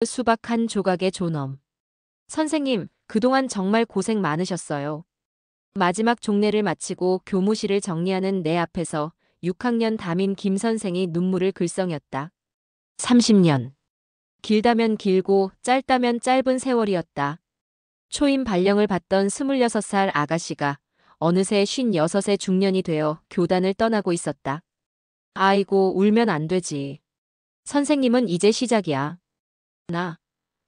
수박 한 조각의 존엄. 선생님, 그동안 정말 고생 많으셨어요. 마지막 종례를 마치고 교무실을 정리하는 내 앞에서 6학년 담임 김 선생이 눈물을 글썽였다. 30년. 길다면 길고 짧다면 짧은 세월이었다. 초임 발령을 받던 26살 아가씨가 어느새 56의 중년이 되어 교단을 떠나고 있었다. 아이고, 울면 안 되지. 선생님은 이제 시작이야.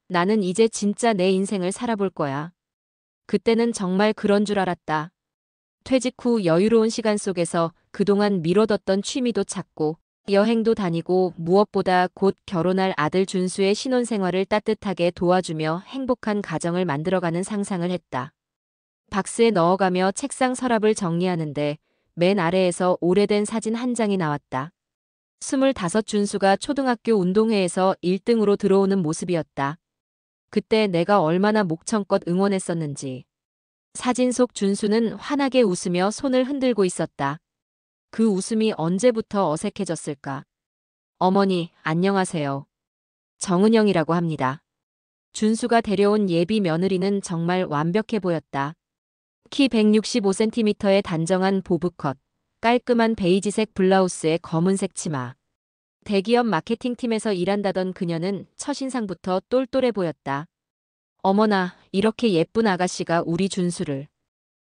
나는 이제 진짜 내 인생을 살아볼 거야. 그때는 정말 그런 줄 알았다. 퇴직 후 여유로운 시간 속에서 그동안 미뤄뒀던 취미도 찾고 여행도 다니고 무엇보다 곧 결혼할 아들 준수의 신혼생활을 따뜻하게 도와주며 행복한 가정을 만들어가는 상상을 했다. 박스에 넣어가며 책상 서랍을 정리하는데 맨 아래에서 오래된 사진 한 장이 나왔다. 25 준수가 초등학교 운동회에서 1등으로 들어오는 모습이었다. 그때 내가 얼마나 목청껏 응원했었는지. 사진 속 준수는 환하게 웃으며 손을 흔들고 있었다. 그 웃음이 언제부터 어색해졌을까? 어머니, 안녕하세요. 정은영이라고 합니다. 준수가 데려온 예비 며느리는 정말 완벽해 보였다. 키 165cm의 단정한 보브컷, 깔끔한 베이지색 블라우스에 검은색 치마. 대기업 마케팅팀에서 일한다던 그녀는 첫인상부터 똘똘해 보였다. 어머나, 이렇게 예쁜 아가씨가 우리 준수를.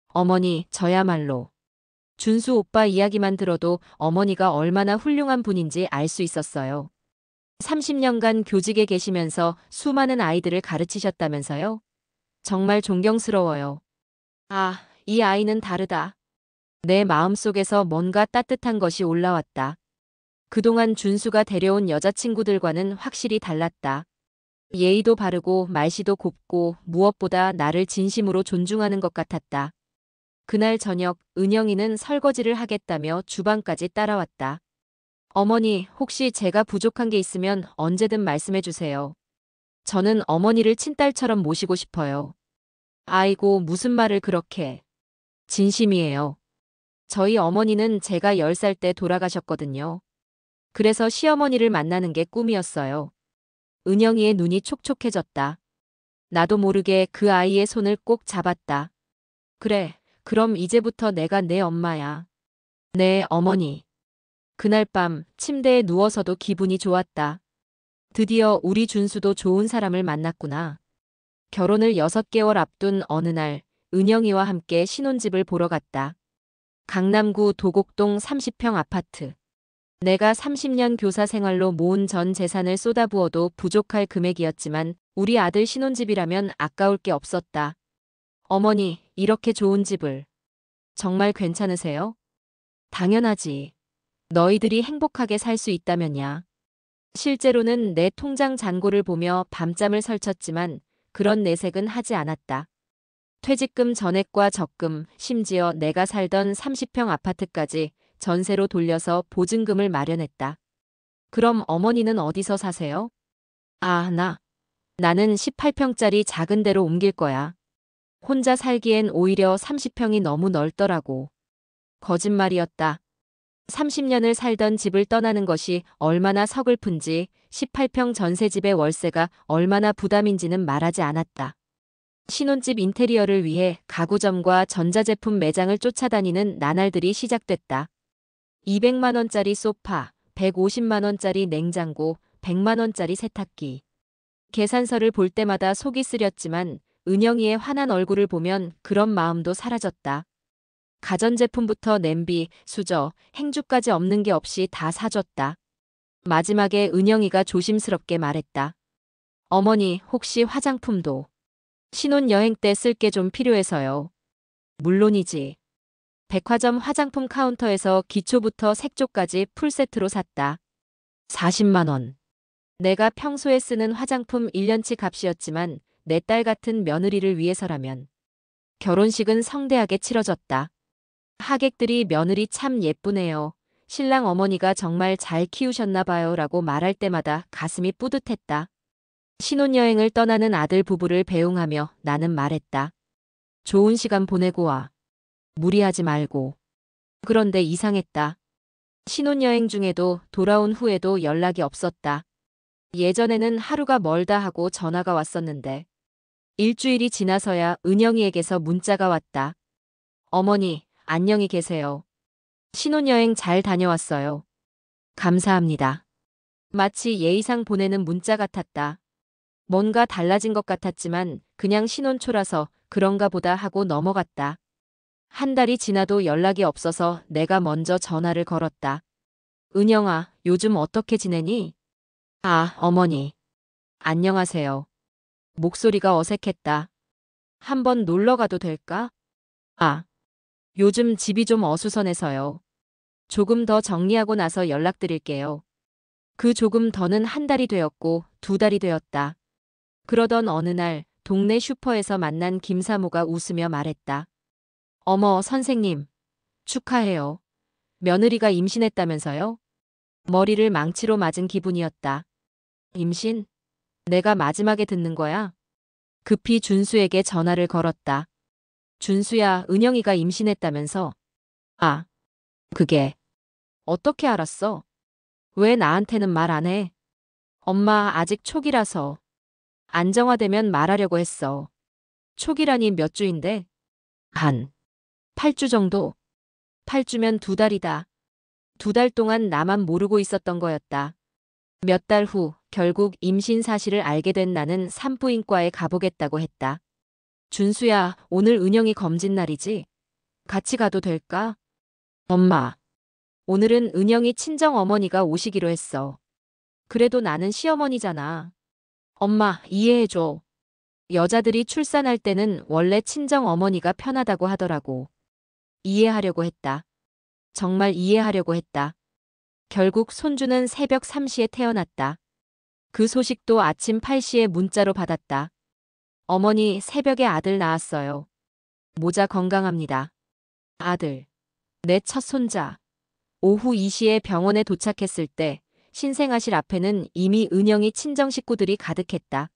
어머니, 저야말로. 준수 오빠 이야기만 들어도 어머니가 얼마나 훌륭한 분인지 알 수 있었어요. 30년간 교직에 계시면서 수많은 아이들을 가르치셨다면서요? 정말 존경스러워요. 아, 이 아이는 다르다. 내 마음속에서 뭔가 따뜻한 것이 올라왔다. 그동안 준수가 데려온 여자친구들과는 확실히 달랐다. 예의도 바르고 말씨도 곱고 무엇보다 나를 진심으로 존중하는 것 같았다. 그날 저녁 은영이는 설거지를 하겠다며 주방까지 따라왔다. 어머니, 혹시 제가 부족한 게 있으면 언제든 말씀해 주세요. 저는 어머니를 친딸처럼 모시고 싶어요. 아이고, 무슨 말을 그렇게. 진심이에요. 저희 어머니는 제가 10살 때 돌아가셨거든요. 그래서 시어머니를 만나는 게 꿈이었어요. 은영이의 눈이 촉촉해졌다. 나도 모르게 그 아이의 손을 꼭 잡았다. 그래, 그럼 이제부터 내가 내 엄마야. 네, 어머니. 그날 밤 침대에 누워서도 기분이 좋았다. 드디어 우리 준수도 좋은 사람을 만났구나. 결혼을 6개월 앞둔 어느 날, 은영이와 함께 신혼집을 보러 갔다. 강남구 도곡동 30평 아파트. 내가 30년 교사 생활로 모은 전 재산을 쏟아부어도 부족할 금액이었지만 우리 아들 신혼집이라면 아까울 게 없었다. 어머니, 이렇게 좋은 집을. 정말 괜찮으세요? 당연하지. 너희들이 행복하게 살 수 있다면야. 실제로는 내 통장 잔고를 보며 밤잠을 설쳤지만 그런 내색은 하지 않았다. 퇴직금 전액과 적금, 심지어 내가 살던 30평 아파트까지 전세로 돌려서 보증금을 마련했다. 그럼 어머니는 어디서 사세요? 아, 나는 18평짜리 작은 데로 옮길 거야. 혼자 살기엔 오히려 30평이 너무 넓더라고. 거짓말이었다. 30년을 살던 집을 떠나는 것이 얼마나 서글픈지 18평 전세집의 월세가 얼마나 부담인지는 말하지 않았다. 신혼집 인테리어를 위해 가구점과 전자제품 매장을 쫓아다니는 나날들이 시작됐다. 200만 원짜리 소파, 150만 원짜리 냉장고, 100만 원짜리 세탁기. 계산서를 볼 때마다 속이 쓰렸지만 은영이의 환한 얼굴을 보면 그런 마음도 사라졌다. 가전제품부터 냄비, 수저, 행주까지 없는 게 없이 다 사줬다. 마지막에 은영이가 조심스럽게 말했다. 어머니, 혹시 화장품도 신혼여행 때 쓸 게 좀 필요해서요. 물론이지. 백화점 화장품 카운터에서 기초부터 색조까지 풀세트로 샀다. 40만 원. 내가 평소에 쓰는 화장품 1년치 값이었지만 내 딸 같은 며느리를 위해서라면. 결혼식은 성대하게 치러졌다. 하객들이 며느리 참 예쁘네요. 신랑 어머니가 정말 잘 키우셨나 봐요 라고 말할 때마다 가슴이 뿌듯했다. 신혼여행을 떠나는 아들 부부를 배웅하며 나는 말했다. 좋은 시간 보내고 와. 무리하지 말고. 그런데 이상했다. 신혼여행 중에도 돌아온 후에도 연락이 없었다. 예전에는 하루가 멀다 하고 전화가 왔었는데 일주일이 지나서야 은영이에게서 문자가 왔다. 어머니, 안녕히 계세요. 신혼여행 잘 다녀왔어요. 감사합니다. 마치 예의상 보내는 문자 같았다. 뭔가 달라진 것 같았지만 그냥 신혼초라서 그런가 보다 하고 넘어갔다. 한 달이 지나도 연락이 없어서 내가 먼저 전화를 걸었다. 은영아, 요즘 어떻게 지내니? 아, 어머니. 안녕하세요. 목소리가 어색했다. 한번 놀러 가도 될까? 아, 요즘 집이 좀 어수선해서요. 조금 더 정리하고 나서 연락드릴게요. 그 조금 더는 한 달이 되었고 두 달이 되었다. 그러던 어느 날 동네 슈퍼에서 만난 김사모가 웃으며 말했다. 어머, 선생님. 축하해요. 며느리가 임신했다면서요? 머리를 망치로 맞은 기분이었다. 임신? 내가 마지막에 듣는 거야? 급히 준수에게 전화를 걸었다. 준수야, 은영이가 임신했다면서? 아, 그게 어떻게 알았어? 왜 나한테는 말 안 해? 엄마 아직 초기라서. 안정화되면 말하려고 했어. 초기라니 몇 주인데? 한 8주 정도? 8주면 두 달이다. 두 달 동안 나만 모르고 있었던 거였다. 몇 달 후 결국 임신 사실을 알게 된 나는 산부인과에 가보겠다고 했다. 준수야, 오늘 은영이 검진 날이지? 같이 가도 될까? 엄마, 오늘은 은영이 친정 어머니가 오시기로 했어. 그래도 나는 시어머니잖아. 엄마, 이해해줘. 여자들이 출산할 때는 원래 친정 어머니가 편하다고 하더라고. 이해하려고 했다. 정말 이해하려고 했다. 결국 손주는 새벽 3시에 태어났다. 그 소식도 아침 8시에 문자로 받았다. 어머니, 새벽에 아들 낳았어요. 모자 건강합니다. 아들. 내 첫 손자. 오후 2시에 병원에 도착했을 때 신생아실 앞에는 이미 은영이 친정 식구들이 가득했다.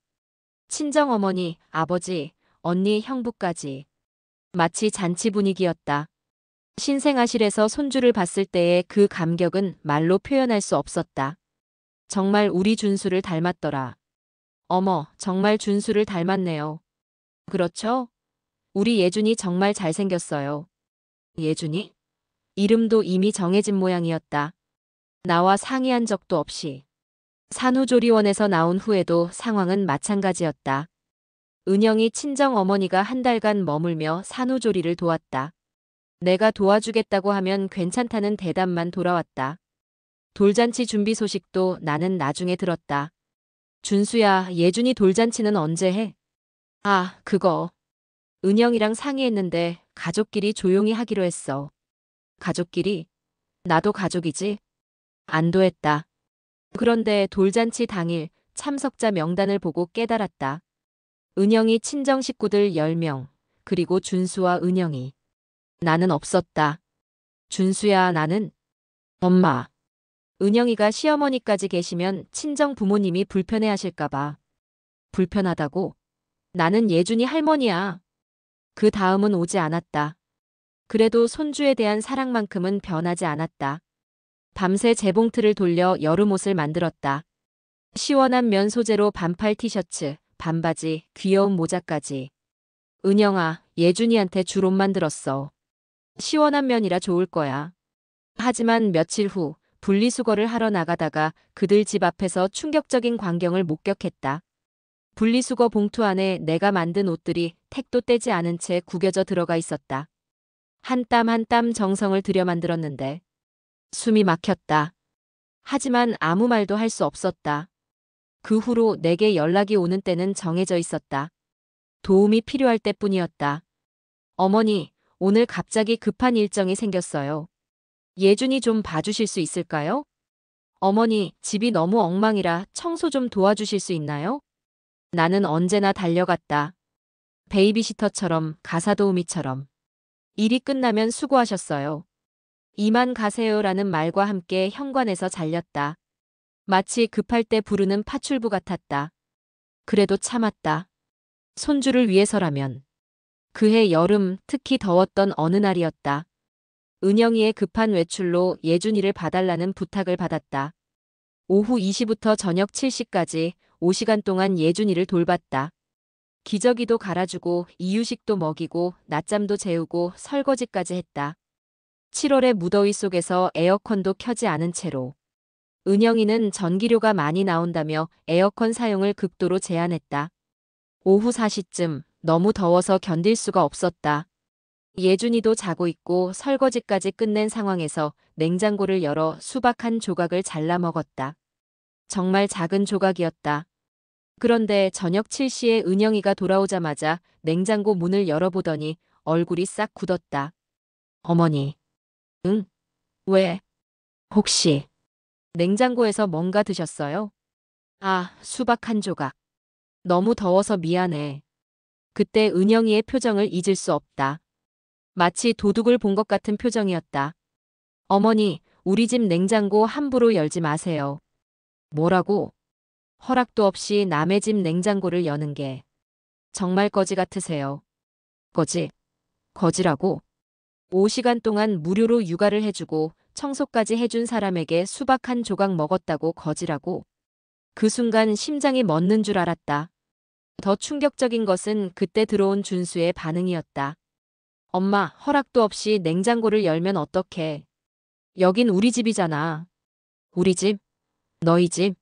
친정어머니, 아버지, 언니, 형부까지. 마치 잔치 분위기였다. 신생아실에서 손주를 봤을 때의 그 감격은 말로 표현할 수 없었다. 정말 우리 준수를 닮았더라. 어머, 정말 준수를 닮았네요. 그렇죠? 우리 예준이 정말 잘생겼어요. 예준이? 이름도 이미 정해진 모양이었다. 나와 상의한 적도 없이. 산후조리원에서 나온 후에도 상황은 마찬가지였다. 은영이 친정 어머니가 한 달간 머물며 산후조리를 도왔다. 내가 도와주겠다고 하면 괜찮다는 대답만 돌아왔다. 돌잔치 준비 소식도 나는 나중에 들었다. 준수야, 예준이 돌잔치는 언제 해? 아, 그거. 은영이랑 상의했는데 가족끼리 조용히 하기로 했어. 가족끼리? 나도 가족이지? 안도했다. 그런데 돌잔치 당일 참석자 명단을 보고 깨달았다. 은영이 친정 식구들 10명, 그리고 준수와 은영이. 나는 없었다. 준수야, 나는? 엄마. 은영이가 시어머니까지 계시면 친정 부모님이 불편해하실까봐. 불편하다고? 나는 예준이 할머니야. 그 다음은 오지 않았다. 그래도 손주에 대한 사랑만큼은 변하지 않았다. 밤새 재봉틀을 돌려 여름옷을 만들었다. 시원한 면 소재로 반팔 티셔츠, 반바지, 귀여운 모자까지. 은영아, 예준이한테 줄 옷 만들었어. 시원한 면이라 좋을 거야. 하지만 며칠 후 분리수거를 하러 나가다가 그들 집 앞에서 충격적인 광경을 목격했다. 분리수거 봉투 안에 내가 만든 옷들이 택도 떼지 않은 채 구겨져 들어가 있었다. 한 땀 한 땀 정성을 들여 만들었는데 숨이 막혔다. 하지만 아무 말도 할 수 없었다. 그 후로 내게 연락이 오는 때는 정해져 있었다. 도움이 필요할 때뿐이었다. 어머니, 오늘 갑자기 급한 일정이 생겼어요. 예준이 좀 봐주실 수 있을까요? 어머니, 집이 너무 엉망이라 청소 좀 도와주실 수 있나요? 나는 언제나 달려갔다. 베이비시터처럼 가사도우미처럼. 일이 끝나면 수고하셨어요. 이만 가세요라는 말과 함께 현관에서 잘렸다. 마치 급할 때 부르는 파출부 같았다. 그래도 참았다. 손주를 위해서라면. 그해 여름 특히 더웠던 어느 날이었다. 은영이의 급한 외출로 예준이를 봐달라는 부탁을 받았다. 오후 2시부터 저녁 7시까지 5시간 동안 예준이를 돌봤다. 기저귀도 갈아주고 이유식도 먹이고 낮잠도 재우고 설거지까지 했다. 7월의 무더위 속에서 에어컨도 켜지 않은 채로. 은영이는 전기료가 많이 나온다며 에어컨 사용을 극도로 제한했다. 오후 4시쯤 너무 더워서 견딜 수가 없었다. 예준이도 자고 있고 설거지까지 끝낸 상황에서 냉장고를 열어 수박 한 조각을 잘라 먹었다. 정말 작은 조각이었다. 그런데 저녁 7시에 은영이가 돌아오자마자 냉장고 문을 열어보더니 얼굴이 싹 굳었다. 어머니. 응? 왜? 혹시 냉장고에서 뭔가 드셨어요? 아, 수박 한 조각. 너무 더워서 미안해. 그때 은영이의 표정을 잊을 수 없다. 마치 도둑을 본 것 같은 표정이었다. 어머니, 우리 집 냉장고 함부로 열지 마세요. 뭐라고? 허락도 없이 남의 집 냉장고를 여는 게 정말 거지 같으세요. 거지? 거지라고? 5시간 동안 무료로 육아를 해주고 청소까지 해준 사람에게 수박 한 조각 먹었다고 거지라고? 그 순간 심장이 멎는 줄 알았다. 더 충격적인 것은 그때 들어온 준수의 반응이었다. 엄마, 허락도 없이 냉장고를 열면 어떡해. 여긴 우리 집이잖아. 우리 집? 너희 집?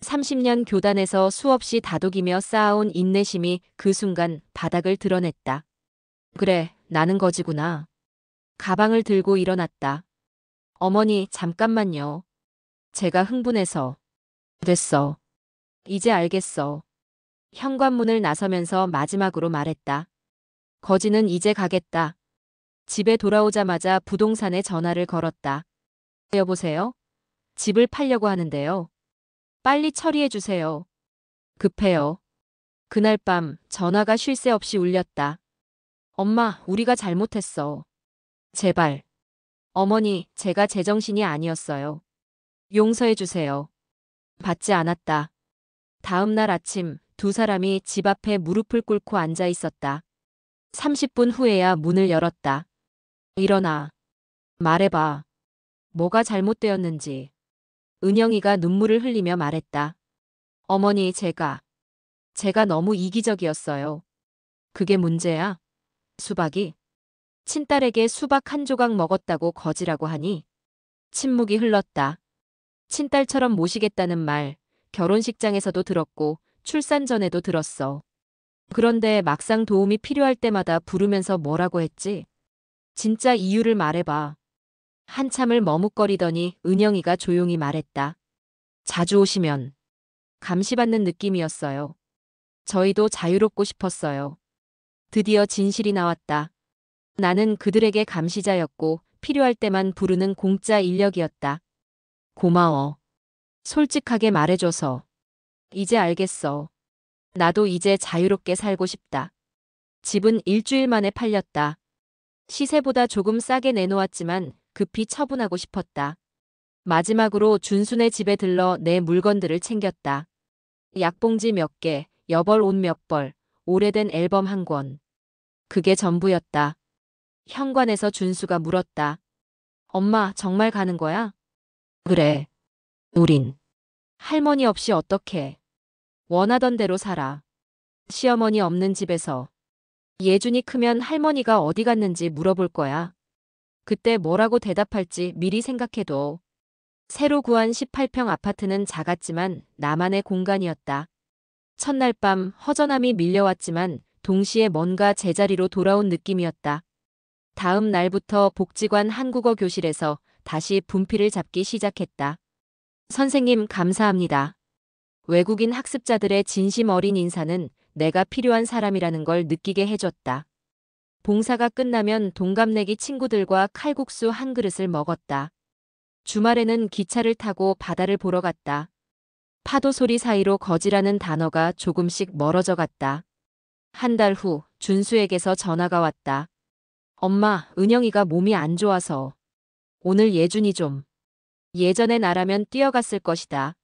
30년 교단에서 수없이 다독이며 쌓아온 인내심이 그 순간 바닥을 드러냈다. 그래, 나는 거지구나. 가방을 들고 일어났다. 어머니, 잠깐만요. 제가 흥분해서. 됐어. 이제 알겠어. 현관문을 나서면서 마지막으로 말했다. 거지는 이제 가겠다. 집에 돌아오자마자 부동산에 전화를 걸었다. 여보세요? 집을 팔려고 하는데요. 빨리 처리해 주세요. 급해요. 그날 밤 전화가 쉴 새 없이 울렸다. 엄마, 우리가 잘못했어. 제발. 어머니, 제가 제정신이 아니었어요. 용서해 주세요. 받지 않았다. 다음 날 아침 두 사람이 집 앞에 무릎을 꿇고 앉아 있었다. 30분 후에야 문을 열었다. 일어나. 말해봐. 뭐가 잘못되었는지. 은영이가 눈물을 흘리며 말했다. 어머니, 제가 너무 이기적이었어요. 그게 문제야? 수박이? 친딸에게 수박 한 조각 먹었다고 거지라고 하니? 침묵이 흘렀다. 친딸처럼 모시겠다는 말, 결혼식장에서도 들었고 출산 전에도 들었어. 그런데 막상 도움이 필요할 때마다 부르면서 뭐라고 했지? 진짜 이유를 말해봐. 한참을 머뭇거리더니 은영이가 조용히 말했다. 자주 오시면 감시받는 느낌이었어요. 저희도 자유롭고 싶었어요. 드디어 진실이 나왔다. 나는 그들에게 감시자였고 필요할 때만 부르는 공짜 인력이었다. 고마워. 솔직하게 말해줘서. 이제 알겠어. 나도 이제 자유롭게 살고 싶다. 집은 일주일 만에 팔렸다. 시세보다 조금 싸게 내놓았지만 급히 처분하고 싶었다. 마지막으로 준순의 집에 들러 내 물건들을 챙겼다. 약봉지 몇 개, 여벌 옷 몇 벌, 오래된 앨범 한 권. 그게 전부였다. 현관에서 준수가 물었다. 엄마, 정말 가는 거야? 그래. 우린 할머니 없이 어떡해. 원하던 대로 살아. 시어머니 없는 집에서. 예준이 크면 할머니가 어디 갔는지 물어볼 거야. 그때 뭐라고 대답할지 미리 생각해둬. 새로 구한 18평 아파트는 작았지만 나만의 공간이었다. 첫날 밤 허전함이 밀려왔지만 동시에 뭔가 제자리로 돌아온 느낌이었다. 다음 날부터 복지관 한국어 교실에서 다시 분필을 잡기 시작했다. 선생님, 감사합니다. 외국인 학습자들의 진심 어린 인사는 내가 필요한 사람이라는 걸 느끼게 해줬다. 봉사가 끝나면 동갑내기 친구들과 칼국수 한 그릇을 먹었다. 주말에는 기차를 타고 바다를 보러 갔다. 파도 소리 사이로 거지라는 단어가 조금씩 멀어져 갔다. 한 달 후 준수에게서 전화가 왔다. 엄마, 은영이가 몸이 안 좋아서. 오늘 예준이 좀. 예전의 나라면 뛰어갔을 것이다.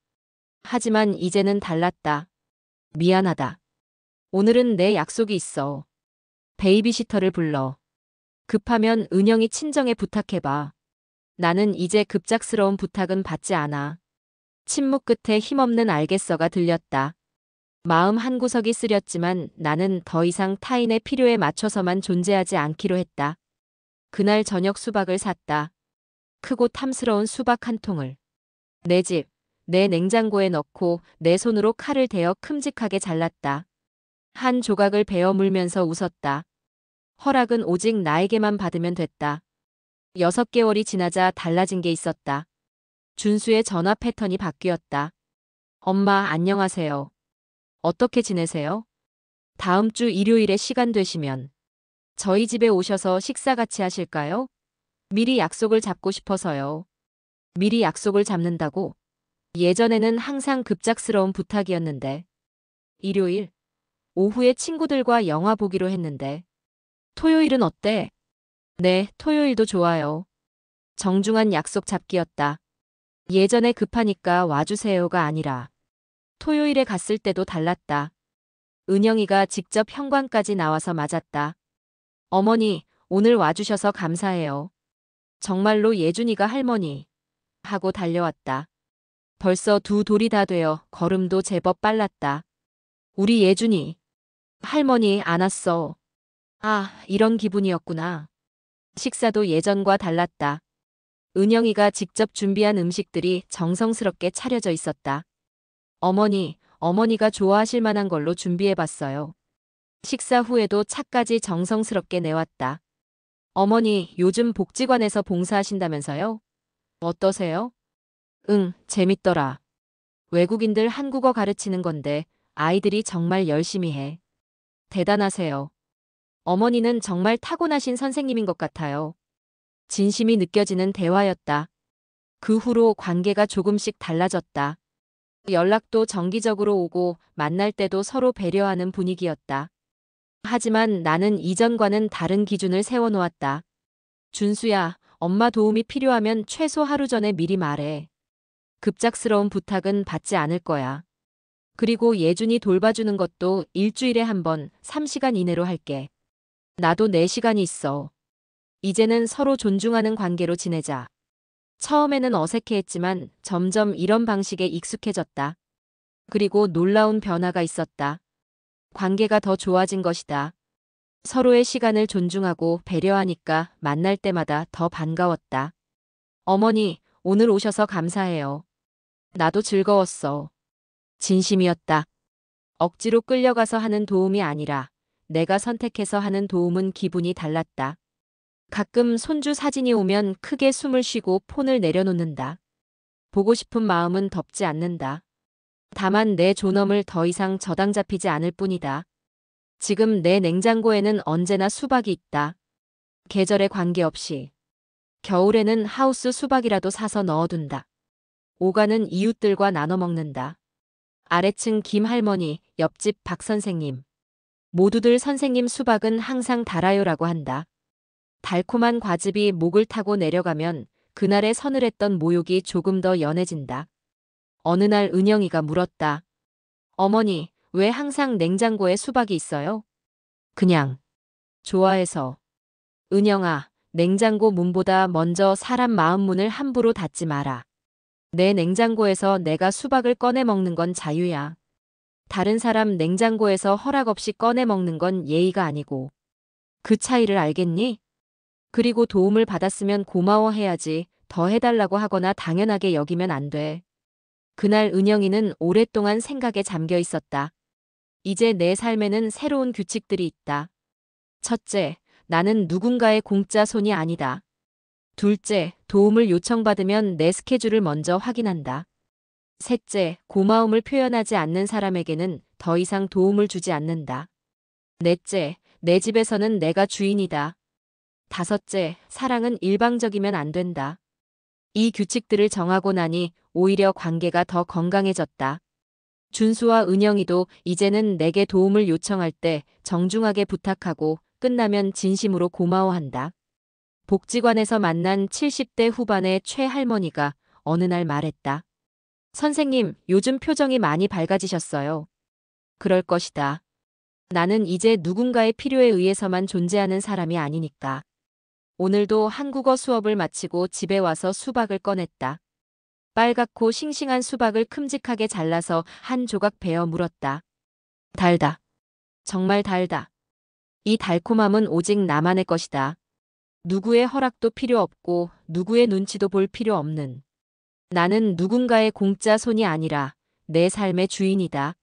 하지만 이제는 달랐다. 미안하다. 오늘은 내 약속이 있어. 베이비시터를 불러. 급하면 은영이 친정에 부탁해봐. 나는 이제 급작스러운 부탁은 받지 않아. 침묵 끝에 힘없는 알겠어가 들렸다. 마음 한구석이 쓰렸지만 나는 더 이상 타인의 필요에 맞춰서만 존재하지 않기로 했다. 그날 저녁 수박을 샀다. 크고 탐스러운 수박 한 통을. 내 집, 내 냉장고에 넣고 내 손으로 칼을 대어 큼직하게 잘랐다. 한 조각을 베어 물면서 웃었다. 허락은 오직 나에게만 받으면 됐다. 6개월이 지나자 달라진 게 있었다. 준수의 전화 패턴이 바뀌었다. 엄마, 안녕하세요. 어떻게 지내세요? 다음 주 일요일에 시간 되시면 저희 집에 오셔서 식사 같이 하실까요? 미리 약속을 잡고 싶어서요. 미리 약속을 잡는다고? 예전에는 항상 급작스러운 부탁이었는데. 일요일, 오후에 친구들과 영화 보기로 했는데. 토요일은 어때? 네, 토요일도 좋아요. 정중한 약속 잡기였다. 예전에 급하니까 와주세요가 아니라 토요일에 갔을 때도 달랐다. 은영이가 직접 현관까지 나와서 맞았다. 어머니, 오늘 와주셔서 감사해요. 정말로 예준이가 할머니. 하고 달려왔다. 벌써 두 돌이 다 되어 걸음도 제법 빨랐다. 우리 예준이. 할머니 안 왔어. 아, 이런 기분이었구나. 식사도 예전과 달랐다. 은영이가 직접 준비한 음식들이 정성스럽게 차려져 있었다. 어머니가 좋아하실 만한 걸로 준비해봤어요. 식사 후에도 차까지 정성스럽게 내왔다. 어머니, 요즘 복지관에서 봉사하신다면서요? 어떠세요? 응, 재밌더라. 외국인들 한국어 가르치는 건데 아이들이 정말 열심히 해. 대단하세요. 어머니는 정말 타고나신 선생님인 것 같아요. 진심이 느껴지는 대화였다. 그 후로 관계가 조금씩 달라졌다. 연락도 정기적으로 오고 만날 때도 서로 배려하는 분위기였다. 하지만 나는 이전과는 다른 기준을 세워놓았다. 준수야, 엄마 도움이 필요하면 최소 하루 전에 미리 말해. 급작스러운 부탁은 받지 않을 거야. 그리고 예준이 돌봐주는 것도 일주일에 한 번, 3시간 이내로 할게. 나도 내 시간이 있어. 이제는 서로 존중하는 관계로 지내자. 처음에는 어색해했지만 점점 이런 방식에 익숙해졌다. 그리고 놀라운 변화가 있었다. 관계가 더 좋아진 것이다. 서로의 시간을 존중하고 배려하니까 만날 때마다 더 반가웠다. 어머니, 오늘 오셔서 감사해요. 나도 즐거웠어. 진심이었다. 억지로 끌려가서 하는 도움이 아니라 내가 선택해서 하는 도움은 기분이 달랐다. 가끔 손주 사진이 오면 크게 숨을 쉬고 폰을 내려놓는다. 보고 싶은 마음은 덮지 않는다. 다만 내 존엄을 더 이상 저당 잡히지 않을 뿐이다. 지금 내 냉장고에는 언제나 수박이 있다. 계절에 관계없이. 겨울에는 하우스 수박이라도 사서 넣어둔다. 오가는 이웃들과 나눠 먹는다. 아래층 김 할머니, 옆집 박 선생님. 모두들 선생님 수박은 항상 달아요라고 한다. 달콤한 과즙이 목을 타고 내려가면 그날의 서늘했던 모욕이 조금 더 연해진다. 어느 날 은영이가 물었다. 어머니, 왜 항상 냉장고에 수박이 있어요? 그냥. 좋아해서. 은영아, 냉장고 문보다 먼저 사람 마음 문을 함부로 닫지 마라. 내 냉장고에서 내가 수박을 꺼내 먹는 건 자유야. 다른 사람 냉장고에서 허락 없이 꺼내 먹는 건 예의가 아니고. 그 차이를 알겠니? 그리고 도움을 받았으면 고마워해야지 더 해달라고 하거나 당연하게 여기면 안 돼. 그날 은영이는 오랫동안 생각에 잠겨 있었다. 이제 내 삶에는 새로운 규칙들이 있다. 첫째, 나는 누군가의 공짜 손이 아니다. 둘째, 도움을 요청받으면 내 스케줄을 먼저 확인한다. 셋째, 고마움을 표현하지 않는 사람에게는 더 이상 도움을 주지 않는다. 넷째, 내 집에서는 내가 주인이다. 다섯째, 사랑은 일방적이면 안 된다. 이 규칙들을 정하고 나니 오히려 관계가 더 건강해졌다. 준수와 은영이도 이제는 내게 도움을 요청할 때 정중하게 부탁하고 끝나면 진심으로 고마워한다. 복지관에서 만난 70대 후반의 최 할머니가 어느 날 말했다. 선생님, 요즘 표정이 많이 밝아지셨어요. 그럴 것이다. 나는 이제 누군가의 필요에 의해서만 존재하는 사람이 아니니까. 오늘도 한국어 수업을 마치고 집에 와서 수박을 꺼냈다. 빨갛고 싱싱한 수박을 큼직하게 잘라서 한 조각 베어 물었다. 달다. 정말 달다. 이 달콤함은 오직 나만의 것이다. 누구의 허락도 필요 없고 누구의 눈치도 볼 필요 없는. 나는 누군가의 공짜 손이 아니라 내 삶의 주인이다.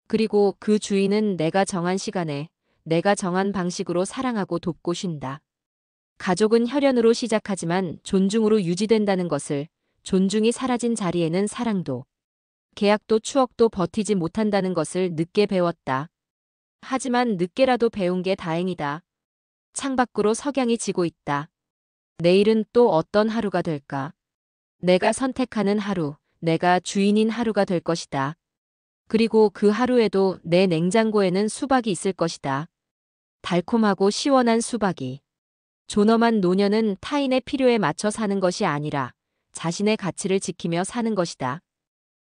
그리고 그 주인은 내가 정한 시간에 내가 정한 방식으로 사랑하고 돕고 쉰다. 가족은 혈연으로 시작하지만 존중으로 유지된다는 것을, 존중이 사라진 자리에는 사랑도, 계약도 추억도 버티지 못한다는 것을 늦게 배웠다. 하지만 늦게라도 배운 게 다행이다. 창밖으로 석양이 지고 있다. 내일은 또 어떤 하루가 될까? 내가 선택하는 하루, 내가 주인인 하루가 될 것이다. 그리고 그 하루에도 내 냉장고에는 수박이 있을 것이다. 달콤하고 시원한 수박이. 존엄한 노년은 타인의 필요에 맞춰 사는 것이 아니라 자신의 가치를 지키며 사는 것이다.